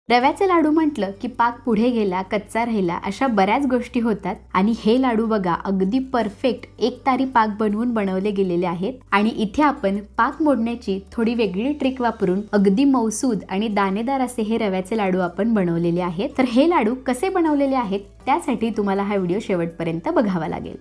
रव्याचे लाडू म्हटलं की पाक पुढे गेला कच्चा राहिला अशा बऱ्याच गोष्टी होतात आणि हे लाडू बघा अगदी परफेक्ट एकतारी पाक बनवून बनवले गेलेले आहेत। आणि इथे आपण पाक मोडण्याची थोडी वेगळी ट्रिक वापरून अगदी मौसूद आणि दाणेदार असे हे रव्याचे लाडू आपण बनवलेले आहेत। तर हे लाडू कसे बनवलेले आहेत त्यासाठी तुम्हाला हा व्हिडिओ शेवटपर्यंत बघावा लागेल।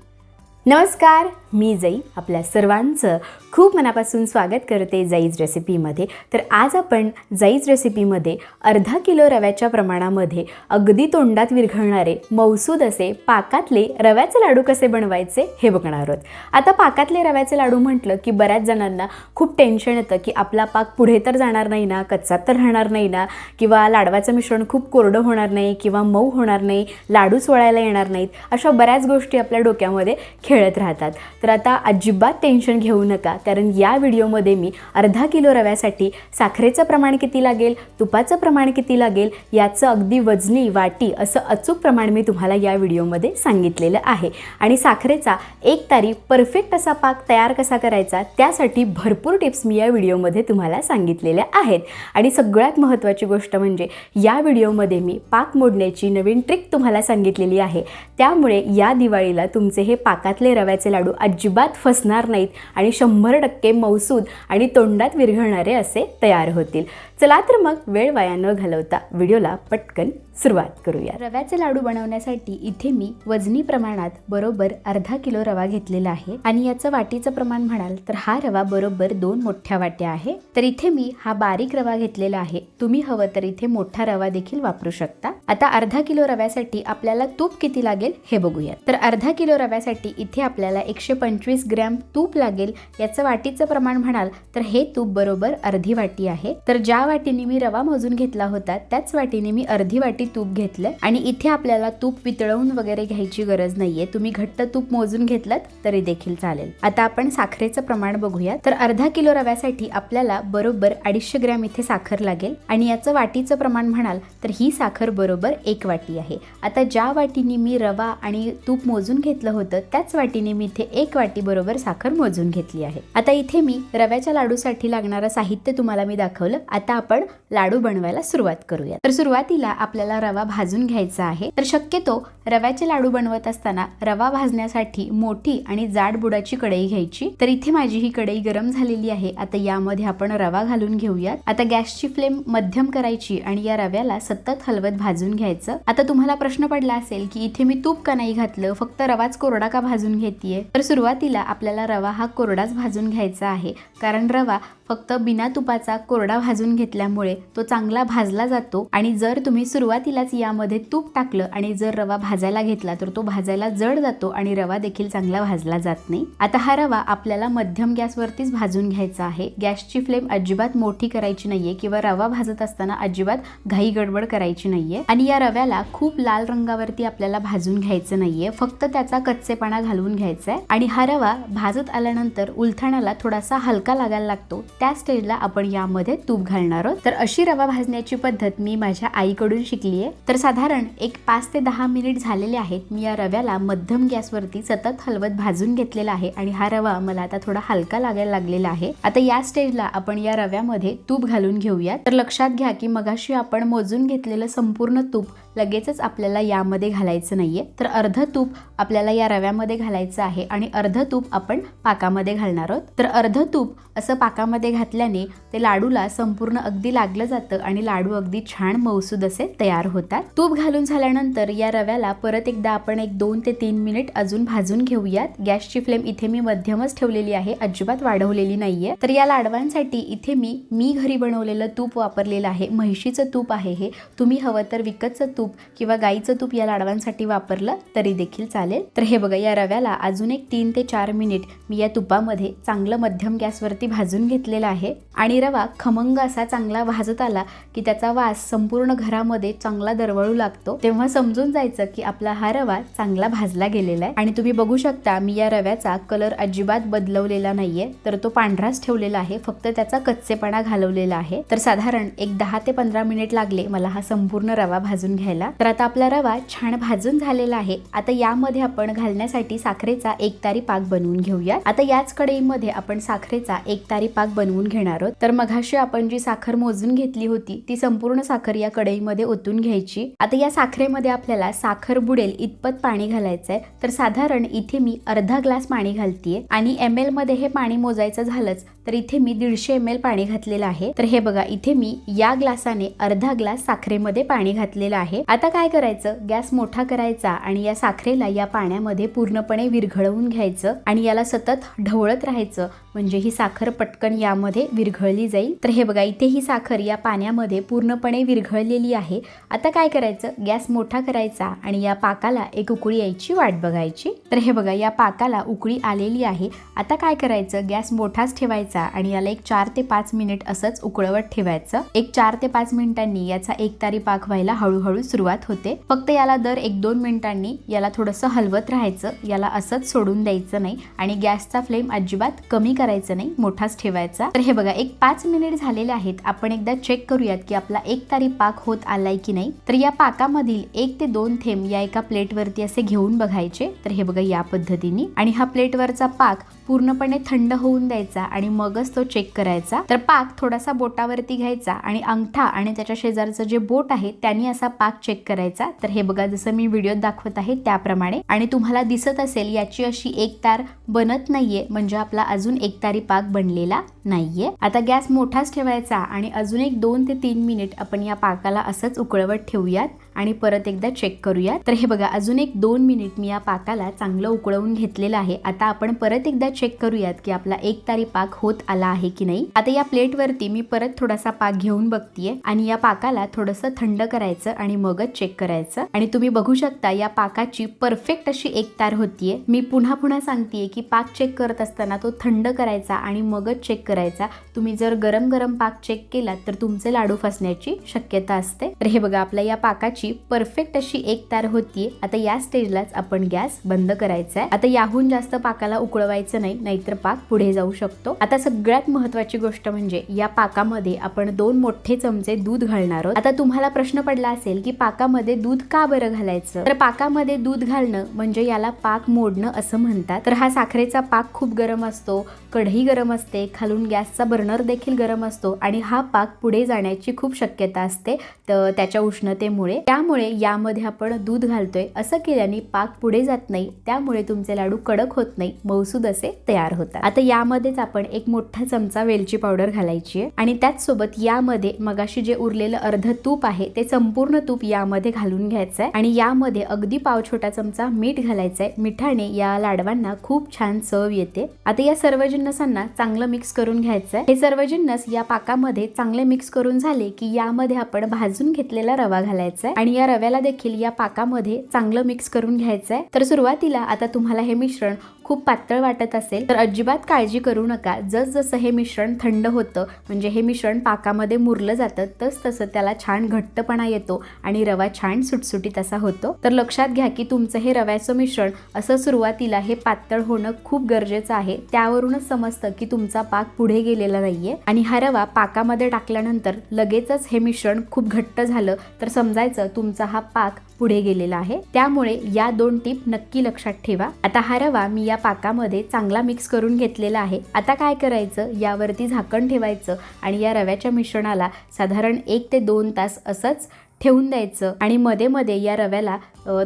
नमस्कार, मी जई आपल्या सर्वांचं खूप मनापासून स्वागत करते जईज रेसिपीमध्ये। तर आज आपण जईज रेसिपीमध्ये अर्धा किलो रव्याच्या प्रमाणामध्ये अगदी तोंडात विरघळणारे मौसूद असे पाकातले रव्याचे लाडू कसे बनवायचे हे बघणार आहोत। आता पाकातले रव्याचे लाडू म्हटलं की बऱ्याच जणांना खूप टेन्शन येतं की आपला पाक पुढे तर जाणार नाही ना, कच्चा तर राहणार नाही ना, किंवा लाडवाचं मिश्रण खूप कोरडं होणार नाही किंवा मऊ होणार नाही, लाडूच वळायला येणार नाहीत, अशा बऱ्याच गोष्टी आपल्या डोक्यामध्ये खेळत राहतात। तर आता अजिबात टेन्शन घेऊ नका, कारण या व्हिडिओमध्ये मी अर्धा किलो रव्यासाठी साखरेचं प्रमाण किती लागेल, तुपाचं प्रमाण किती लागेल याचं अगदी वजनी वाटी असं अचूक प्रमाण मी तुम्हाला या व्हिडिओमध्ये सांगितलेलं आहे। आणि साखरेचा एक तारी परफेक्ट असा पाक तयार कसा करायचा त्यासाठी भरपूर टिप्स मी या व्हिडिओमध्ये तुम्हाला सांगितलेल्या आहेत। आणि सगळ्यात महत्त्वाची गोष्ट म्हणजे या व्हिडिओमध्ये मी पाक मोडण्याची नवीन ट्रिक तुम्हाला सांगितलेली आहे, त्यामुळे या दिवाळीला तुमचे हे पाकातले रव्याचे लाडू अजिबात फसणार नाहीत आणि 100% मौसूद आणि तोंडात विरघळणारे असे तयार होतील। चला तर मग वेळ वाया न घालवता व्हिडिओला पटकन सुरुवात करूया। रव्याचे लाडू बनवण्यासाठी इथे मी वजनी प्रमाणात बरोबर अर्धा किलो रवा घेतलेला आहे आणि याचं वाटीचं प्रमाण म्हणाल तर हा रवा बरोबर 2 मोठ्या वाट्या आहे। तर इथे मी हा बारीक रवा घेतलेला आहे, तुम्ही हवं तर इथे मोठा रवा देखील वापरू शकता। आता अर्धा किलो रव्यासाठी आपल्याला तूप किती लागेल हे बघूया। तर अर्धा किलो रव्यासाठी इथे आपल्याला 125 ग्रॅम तूप लागेल। याचं वाटीचं प्रमाण म्हणाल तर हे तूप बरोबर अर्धी वाटी आहे। तर ज्या वाटीने मी रवा मोजून घेतला होता त्याच वाटीने मी अर्धी वाटी तूप घेतलं। आणि इथे आपल्याला तूप वितळवून वगैरे घ्यायची गरज नाहीये, तुम्ही घट्ट तूप मोजून घेतलं तरी देखील चालेल। आता आपण साखरेचं प्रमाण बघूया। तर अर्धा किलो रव्यासाठी आपल्याला बरोबर 250 ग्रॅम इथे साखर लागेल आणि याचं वाटीचं प्रमाण म्हणाल तर ही साखर बरोबर 1 वाटी आहे। आता ज्या वाटीने मी रवा आणि तूप मोजून घेतलं होतं त्याच वाटीने मी इथे 1 वाटी बरोबर साखर मोजून घेतली आहे। आता इथे मी रव्याच्या लाडूसाठी लागणारं साहित्य तुम्हाला मी दाखवलं। आता आपण लाडू बनवायला सुरुवात करूया। तर सुरुवातीला आपल्याला रवा भाजून घ्यायचा आहे। तर शक्यतो रव्याचे लाडू बनवत असताना रवा भाजण्यासाठी मोठी आणि जाड बुडाची कढई घ्यायची। तर इथे माझी ही कढई गरम झालेली आहे। आता यामध्ये आपण रवा घालून घेऊयात। आता गॅसची फ्लेम मध्यम करायची आणि या रव्याला सतत हलवत भाजून घ्यायचं। आता तुम्हाला प्रश्न पडला असेल की इथे मी तूप का नाही घातलं, फक्त रवाच कोरडा का भाजून घेतेय? तर सुरुवातीला आपल्याला रवा हा कोरडाच भाजून घ्यायचा आहे, कारण रवा फक्त बिना तुपाचा कोरडा भाजून घेतल्यामुळे तो चांगला भाजला जातो। आणि जर तुम्ही सुरुवातीलाच यामध्ये तूप टाकलं आणि जर रवा भाजायला घेतला तर तो भाजायला जड जातो आणि रवा देखील चांगला भाजला जात नाही। आता हा रवा आपल्याला मध्यम गॅसवरतीच भाजून घ्यायचा आहे। गॅसची फ्लेम अजिबात मोठी करायची नाहीये किंवा रवा भाजत असताना अजिबात घाई गडबड करायची नाहीये। आणि या रव्याला खूप लाल रंगावरती आपल्याला भाजून घ्यायचं नाहीये, फक्त त्याचा कच्चेपणा घालवून घ्यायचा आहे। आणि हा रवा भाजत आल्यानंतर उलथाणाला थोडासा हलका लागायला लागतो, त्या स्टेजला आपण यामध्ये तूप घालणार आहोत। तर अशी रवा भाजण्याची पद्धत मी माझ्या आईकडून शिकली आहे। तर साधारण एक 5 ते 10 मिनिट झालेले आहेत। मी या रव्याला मध्यम गॅसवरती सतत हलवत भाजून घेतलेला आहे आणि हा रवा मला आता थोडा हलका लागायला लागलेला आहे। आता या स्टेजला आपण या रव्यामध्ये तूप घालून घेऊया। तर लक्षात घ्या की मगाशी आपण मोजून घेतलेलं संपूर्ण तूप लगेचच आपल्याला यामध्ये घालायचं नाहीये। तर अर्ध तूप आपल्याला या रव्यामध्ये घालायचं आहे आणि अर्ध तूप आपण पाकामध्ये घालणार आहोत। तर अर्ध तूप असं पाकामध्ये घातल्याने ते लाडूला संपूर्ण अगदी लागलं जातं आणि लाडू अगदी छान मौसूद असे तयार होतात। तूप घालून झाल्यानंतर या रव्याला परत एकदा आपण 2 ते 3 मिनिट अजून भाजून घेऊयात। गॅसची फ्लेम इथे मी मध्यमच ठेवलेली आहे, अजिबात वाढवलेली नाहीये। तर या लाडवांसाठी इथे मी घरी बनवलेलं तूप वापरलेलं आहे, म्हशीचं तूप आहे हे। तुम्ही हवं तर विकतचं तूप किंवा गाईचं तूप या लाडवांसाठी वापरलं तरी देखील चालेल। तर हे बघा, या रव्याला अजून 3 ते 4 मिनिट मी या तुपामध्ये चांगलं मध्यम गॅसवरती भाजून घेतलेला आहे। आणि रवा खमंग असा चांगला भाजत आला की त्याचा वास संपूर्ण घरामध्ये चांगला दरवळू लागतो, तेव्हा समजून जायचं की आपला हा रवा चांगला भाजला गेलेला आहे। आणि तुम्ही बघू शकता मी या रव्याचा कलर अजिबात बदलवलेला नाहीये, तर तो पांढराच ठेवलेला आहे, फक्त त्याचा कच्चेपणा घालवलेला आहे। तर साधारण एक 10 ते 15 मिनिट लागले मला हा संपूर्ण रवा भाजून घ्यायला। तर आता आपला रवा छान भाजून झालेला आहे। आता यामध्ये आपण घालण्यासाठी साखरेचा 1 तारी पाक बनवून घेऊया। आता याच कढईमध्ये आपण साखरेचा 1 तारी पाक बनवून घेणार आहोत. तर मघाशी आपण जी साखर मोजून घेतली होती ती संपूर्ण साखर या कढईमध्ये ओतून घ्यायची. आता या साखरेमध्ये आपल्याला साखर बुडेल इतपत पाणी घालायचंय. तर साधारण इथे मी अर्धा ग्लास पाणी घालतीये आणि ml मध्ये हे पाणी मोजायचं झालंच तर इथे मी 150 ml पाणी घातलेलं आहे. तर हे बघा इथे मी या ग्लासाने अर्धा ग्लास साखरेमध्ये पाणी घातलेलं आहे. आता काय करायचं, गॅस मोठा करायचा आणि या साखरेला या पाण्यामध्ये पूर्णपणे विरघळवून घ्यायचं आणि याला सतत ढवळत राहायचं म्हणजे ही साखर पटकन यामध्ये विरघळली जाईल. तर हे बघा इथे ही साखर या पाण्यामध्ये पूर्णपणे विरघळलेली आहे. आता काय करायचं, गॅस मोठा करायचा आणि या पाकाला एक उकळी यायची वाट बघायची. तर हे बघा या पाकाला उकळी आलेली आहे. आता काय करायचं, गॅस मोठाच ठेवायचा आणि याला एक 4 ते 5 मिनिट असंच उकळवत ठेवायचं. एक 4 ते 5 मिनिटांनी याचा एकतारी पाक व्हायला हळूहळू सुरुवात होते. फक्त याला दर 1-2 मिनिटांनी याला थोडंसं हलवत राहायचं. याला असंच सोडून द्यायचं नाही आणि गॅसचा फ्लेम अजिबात कमी करायचं नाही, मोठाच ठेवायचा. तर हे बघा एक 5 मिनिट झालेले आहेत. आपण एकदा चेक करूयात की आपला एकतारी पाक होत आलाय की नाही. तर या पाकामधील 1 ते 2 थेंब या एका प्लेटवरती असे घेऊन बघायचे. तर हे बघा या पद्धतीने आणि हा प्लेटवरचा पाक पूर्णपणे थंड होऊन द्यायचा आणि मगच तो चेक करायचा. तर पाक थोडासा बोटावरती घ्यायचा आणि अंगठा आणि त्याच्या शेजारचं जे बोट आहे त्यांनी असा पाक चेक करायचा. तर हे बघा जसं मी व्हिडिओत दाखवत आहे त्याप्रमाणे आणि तुम्हाला दिसत असेल याची अशी एक तार बनत नाहीये म्हणजे आपला अजून एकतारी पाक बनलेला नाहीये. आता गॅस मोठाच ठेवायचा आणि अजून एक 2 ते 3 मिनिट आपण या पाकाला असंच उकळवत ठेवूयात आणि परत एकदा चेक करूयात. तर हे बघा अजून एक 2 मिनिट मी या पाकाला चांगलं उकळवून घेतलेलं आहे. आता आपण परत एकदा चेक करूयात की आपला एकतारी पाक होत आला आहे की नाही. आता या प्लेटवरती मी परत थोडासा पाक घेऊन बघतीये आणि या पाकाला थोडंसं थंड करायचं आणि मगच चेक करायचं आणि तुम्ही बघू शकता या पाकाची परफेक्ट अशी एकतार होतीये. मी पुन्हा पुन्हा सांगतेय की पाक चेक करत असताना तो थंड करायचा आणि मगच चेक करायचा. तुम्ही जर गरम गरम पाक चेक केला तर तुमचे लाडू फसण्याची शक्यता असते. तर हे बघा आपल्या या पाकाची परफेक्ट अशी एकतार होतीये. आता या स्टेजलाच आपण गॅस बंद करायचा आहे. आता याहून जास्त पाकाला उकळवायचं नाही, नाहीतर पाक पुढे जाऊ शकतो. आता सगळ्यात महत्त्वाची गोष्ट म्हणजे या पाकामध्ये आपण 2 मोठे चमचे दूध घालणार आहोत. आता तुम्हाला प्रश्न पडला असेल की पाकामध्ये दूध का बरं घालायचं. तर पाकामध्ये दूध घालणं म्हणजे याला पाक मोडणं असं म्हणतात. तर हा साखरेचा पाक खूप गरम असतो, कढई गरम असते, खालून गॅसचा बर्नर देखील गरम असतो आणि हा पाक पुढे जाण्याची खूप शक्यता असते तर त्याच्या उष्णतेमुळे. त्यामुळे यामध्ये आपण दूध घालतोय. असं केल्याने पाक पुढे जात नाही, त्यामुळे तुमचे लाडू कडक होत नाही, मऊसूद असे तयार होतात. आता यामध्येच आपण एक मोठा चमचा वेलची पावडर घालायची आहे आणि त्याच सोबत यामध्ये मगाशी जे उरलेलं अर्ध तूप आहे ते संपूर्ण तूप यामध्ये घालून घ्यायचंय आणि यामध्ये अगदी पाव छोटा चमचा मीठ घालायचंय. मिठाने या लाडवांना खूप छान चव येते. आता या सर्व जिन्नसांना चांगलं मिक्स करून घ्यायचंय. हे सर्व जिन्नस या पाकामध्ये चांगले मिक्स करून झाले की यामध्ये आपण भाजून घेतलेला रवा घालायचा आहे आणि या रव्याला देखील या पाकामध्ये चांगलं मिक्स करून घ्यायचंय. तर सुरुवातीला आता तुम्हाला हे मिश्रण खूप पातळ वाटत असेल तर अजिबात काळजी करू नका. जसजसं हे मिश्रण थंड होतं म्हणजे हे मिश्रण पाकामध्ये मुरलं जातं तसं त्याला छान घट्टपणा येतो आणि रवा छान सुटसुटीत असा होतो. तर लक्षात घ्या की तुमचं हे रव्याचं मिश्रण असं सुरुवातीला हे पातळ होणं खूप गरजेचं आहे. त्यावरूनच समजतं की तुमचा पाक पुढे गेलेला नाहीये आणि हा रवा पाकामध्ये टाकल्यानंतर लगेचच हे मिश्रण खूप घट्ट झालं तर समजायचं तुमचा हा पाक पुढे गेलेला आहे. त्यामुळे या 2 टिप नक्की लक्षात ठेवा. आता हा रवा मी या पाकामध्ये चांगला मिक्स करून घेतलेला आहे. आता काय करायचं, यावरती झाकण ठेवायचं आणि या रव्याच्या मिश्रणाला साधारण 1 ते 2 तास असंच ठेवून द्यायचं आणि मध्ये मध्ये या रव्याला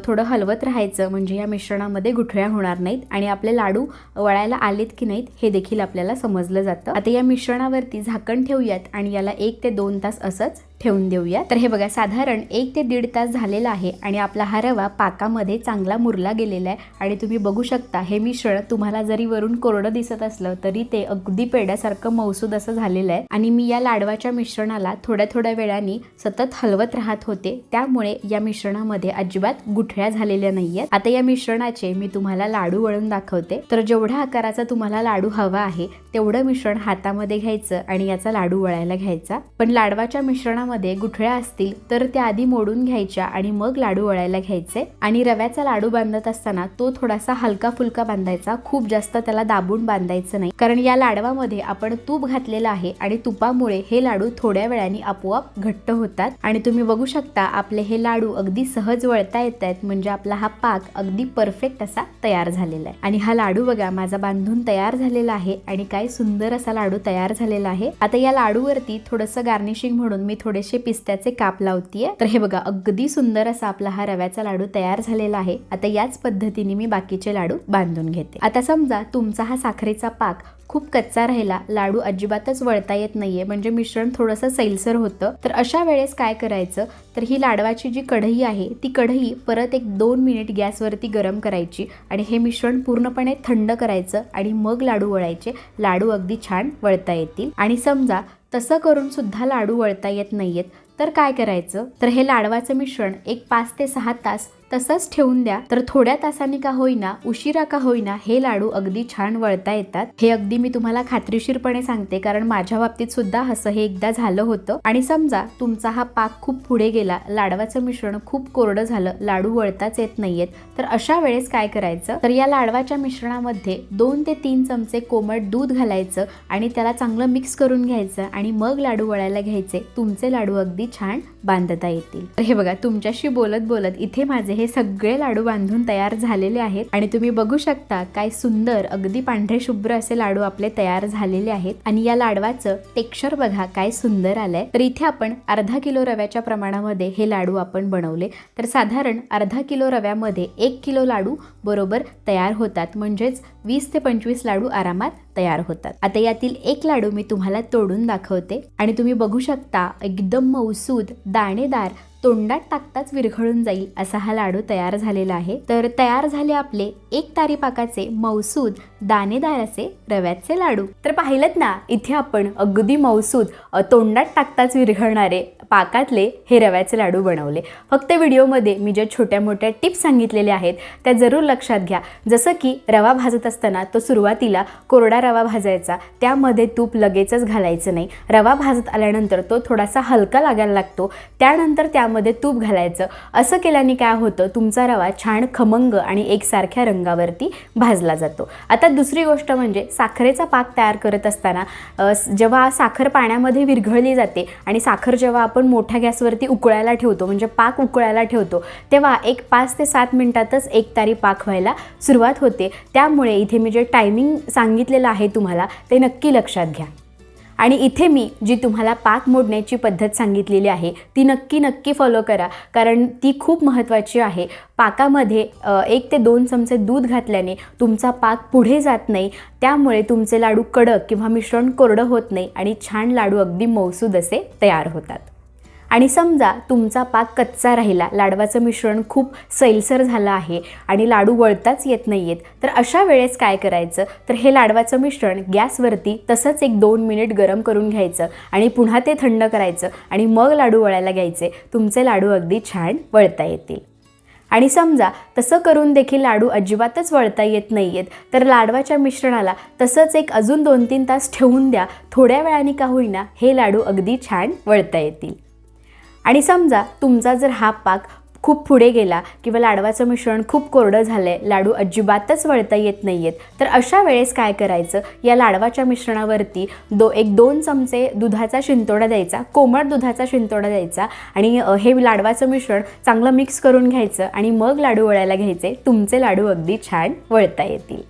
थोडं हलवत राहायचं म्हणजे या मिश्रणामध्ये गुठळ्या होणार नाहीत आणि आपले लाडू वळायला आलेत की नाहीत हे देखील आपल्याला समजलं जातं. आता या मिश्रणावरती झाकण ठेवूयात आणि याला 1 ते 2 तास असंच ठेवून देऊया. तर हे बघा साधारण 1 ते 1.5 तास झालेला आहे आणि आपला हा रवा पाकामध्ये चांगला मुरला गेलेला आहे आणि तुम्ही बघू शकता हे मिश्रण तुम्हाला जरी वरून कोरडं दिसत असलं तरी ते अगदी पेड्यासारखं मऊसूद असं झालेलं आहे आणि मी या लाडवाच्या मिश्रणाला थोड्या वेळाने सतत हलवत राहत होते. त्यामुळे या मिश्रणामध्ये अजिबात गुठळ्या झालेल्या नाहीयेत. आता या मिश्रणाचे मी तुम्हाला लाडू वळून दाखवते. तर जेवढ्या आकाराचा तुम्हाला लाडू हवा आहे तेवढं मिश्रण हातामध्ये घ्यायचं आणि याचा लाडू वळायला घ्यायचा. पण लाडवाच्या मिश्रणामध्ये गुठळ्या असतील तर त्या आधी मोडून घ्यायच्या आणि मग लाडू वळायला घ्यायचे. आणि रव्याचा लाडू बांधत असताना तो थोडासा हलका फुलका बांधायचा, खूप जास्त त्याला दाबून बांधायचं नाही, कारण या लाडवामध्ये आपण तूप घातलेलं आहे आणि तुपामुळे हे लाडू थोड्या वेळाने आपोआप घट्ट होतात. आणि तुम्ही बघू शकता आपले हे लाडू अगदी सहज वळता येत आहेत म्हणजे आपला हा पाक अगदी परफेक्ट असा तयार झालेला आहे. आणि हा लाडू बघा माझा बांधून तयार झालेला आहे आणि काय सुंदर असा लाडू तयार झालेला आहे। आता या लाडूवरती थोडंसं गार्निशिंग म्हणून मी थोडेसे पिस्त्याचे काप लावतीये। तर हे बघा अगदी सुंदर असा आपला हा रव्याचा लाडू तयार झालेला आहे। आता याच पद्धतीने मी बाकीचे लाडू बांधून घेते। आता समजा तुमचा हा साखरेचा पाक खूप कच्चा राहिला, लाडू अजिबातच वळता येत नाहीये, म्हणजे मिश्रण थोडंसं सैलसर होतं, तर अशा वेळेस काय करायचं, तर ही लाडवाची जी कढई आहे ती कढई परत एक 2 मिनिट गॅसवरती गरम करायची आणि हे मिश्रण पूर्णपणे थंड करायचं आणि मग लाडू वळायचे। लाडू अगदी छान वळता येतील। आणि समजा तसं करून सुद्धा लाडू वळता येत नाहीयेत तर काय करायचं, तर हे लाडवाचं मिश्रण एक 5 ते 6 तास तसंच ठेवून द्या। तर थोड्या तासांनी का होईना, उशिरा का होईना, हे लाडू अगदी छान वळता येतात। हे अगदी मी तुम्हाला खात्रीशीरपणे सांगते, कारण माझ्या बाबतीत सुद्धा असं हे एकदा झालं होतं। आणि समजा तुमचा हा पाक खूप पुढे गेला, लाडवाचं मिश्रण खूप कोरडं झालं, लाडू वळताच येत नाहीयेत, तर अशा वेळेस काय करायचं, तर या लाडवाच्या मिश्रणामध्ये 2 ते 3 चमचे कोमट दूध घालायचं आणि त्याला चांगलं मिक्स करून घ्यायचं आणि मग लाडू वळायला घ्यायचे। तुमचे लाडू अगदी छान बांधता येतील। तर हे बघा तुमच्याशी बोलत बोलत इथे माझे हे सगळे लाडू बांधून तयार झालेले आहेत आणि तुम्ही बघू शकता काय सुंदर अगदी पांढरे शुभ्र असे लाडू आपले तयार झालेले आहेत। आणि या लाडवाचं टेक्स्चर बघा काय सुंदर आलंय। तर इथे आपण अर्धा किलो रव्याच्या प्रमाणामध्ये हे लाडू आपण बनवले, तर साधारण अर्धा किलो रव्यामध्ये 1 किलो लाडू बरोबर तयार होतात, म्हणजेच 20 ते 25 लाडू आरामात तयार होतात। आता यातील एक लाडू मी तुम्हाला तोडून दाखवते आणि तुम्ही बघू शकता एकदम मऊसूद दाणेदार, तोंडात टाकताच विरघळून जाईल असा हा लाडू तयार झालेला आहे। तर तयार झाले आपले 1 तारी पाकाचे मऊसूद दाणेदार असे रव्याचे लाडू। तर पाहिलत ना, इथे आपण अगदी मऊसूद तोंडात टाकताच विरघळणारे पाकातले हे रव्याचे लाडू बनवले। फक्त व्हिडिओमध्ये मी जे छोट्या मोठ्या टिप्स सांगितलेल्या आहेत त्या जरूर लक्षात घ्या। जसं की रवा भाजत असताना तो सुरुवातीला कोरडा रवा भाजायचा, त्यामध्ये तूप लगेचच घालायचं नाही। रवा भाजत आल्यानंतर तो थोडासा हलका लागायला लागतो, त्यानंतर त्यामध्ये तूप घालायचं। असं केल्याने काय होतं, तुमचा रवा छान खमंग आणि एकसारख्या रंगावरती भाजला जातो। आता दुसरी गोष्ट म्हणजे साखरेचा पाक तयार करत असताना जेव्हा साखर पाण्यामध्ये विरघळली जाते आणि साखर जेव्हा आपण मोठ्या गॅसवरती उकळायला ठेवतो, म्हणजे पाक उकळायला ठेवतो, तेव्हा एक 5 ते 7 मिनिटातच 1 तारी पाक व्हायला सुरुवात होते। त्यामुळे इथे मी जे टायमिंग सांगितलेलं आहे तुम्हाला ते नक्की लक्षात घ्या। आणि इथे मी जी तुम्हाला पाक मोडण्याची पद्धत सांगितलेली आहे ती नक्की फॉलो करा, कारण ती खूप महत्त्वाची आहे। पाकामध्ये 1 ते 2 चमचे दूध घातल्याने तुमचा पाक पुढे जात नाही, त्यामुळे तुमचे लाडू कडक किंवा मिश्रण कोरडं होत नाही आणि छान लाडू अगदी मऊसूद असे तयार होतात। आणि समजा तुमचा पाक कच्चा राहिला, लाडवाचं मिश्रण खूप सैलसर झालं आहे आणि लाडू वळताच येत नाहीयेत, तर अशा वेळेस काय करायचं, तर हे लाडवाचं मिश्रण गॅसवरती तसंच एक 2 मिनिट गरम करून घ्यायचं आणि पुन्हा ते थंड करायचं आणि मग लाडू वळायला घ्यायचे। तुमचे लाडू अगदी छान वळता येतील। आणि समजा तसं करून देखील लाडू अजिबातच वळता येत नाहीयेत, तर लाडवाच्या मिश्रणाला तसंच एक अजून 2-3 तास ठेवून द्या। थोड्या वेळाने का होईना हे लाडू अगदी छान वळता येतील। आणि समजा तुमचा जर हा पाक खूप पुढे गेला किंवा लाडवाचं मिश्रण खूप कोरडं झालंय, लाडू अजिबातच वळता येत नाहीयेत, तर अशा वेळेस काय करायचं, या लाडवाच्या मिश्रणावरती 2 चमचे दुधाचा शिंतोडा द्यायचा, कोमट दुधाचा शिंतोडा द्यायचा आणि हे लाडवाचं मिश्रण चांगलं मिक्स करून घ्यायचं आणि मग लाडू वळायला घ्यायचे। तुमचे लाडू अगदी छान वळता येतील।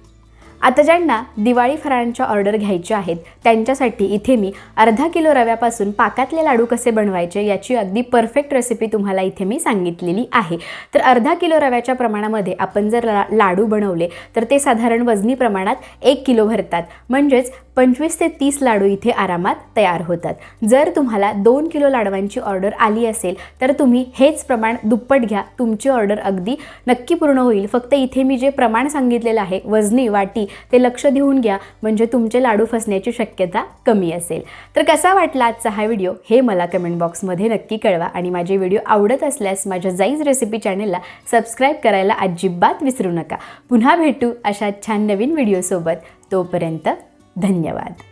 आता ज्यांना दिवाळी फराळांच्या ऑर्डर घ्यायच्या आहेत त्यांच्यासाठी इथे मी अर्धा किलो रव्यापासून पाकातले लाडू कसे बनवायचे याची अगदी परफेक्ट रेसिपी तुम्हाला इथे मी सांगितलेली आहे। तर अर्धा किलो रव्याच्या प्रमाणामध्ये आपण जर लाडू बनवले तर ते साधारण वजनी प्रमाणात 1 किलो भरतात, म्हणजेच 25 ते 30 लाडू इथे आरामात तयार होतात। जर तुम्हाला 2 किलो लाडवांची ऑर्डर आली असेल तर तुम्ही हेच प्रमाण दुप्पट घ्या, तुमची ऑर्डर अगदी नक्की पूर्ण होईल। फक्त इथे मी जे प्रमाण सांगितलेलं आहे वजनी वाटी ते लक्ष देऊन घ्या, म्हणजे तुमचे लाडू फसण्याची शक्यता कमी असेल। तर कसा वाटला आजचा हा व्हिडिओ हे मला कमेंट बॉक्समध्ये नक्की कळवा आणि माझे व्हिडिओ आवडत असल्यास माझ्या जाईज रेसिपी चॅनलला सबस्क्राईब करायला अजिबात विसरू नका। पुन्हा भेटू अशा छान नवीन व्हिडिओसोबत, तोपर्यंत धन्यवाद।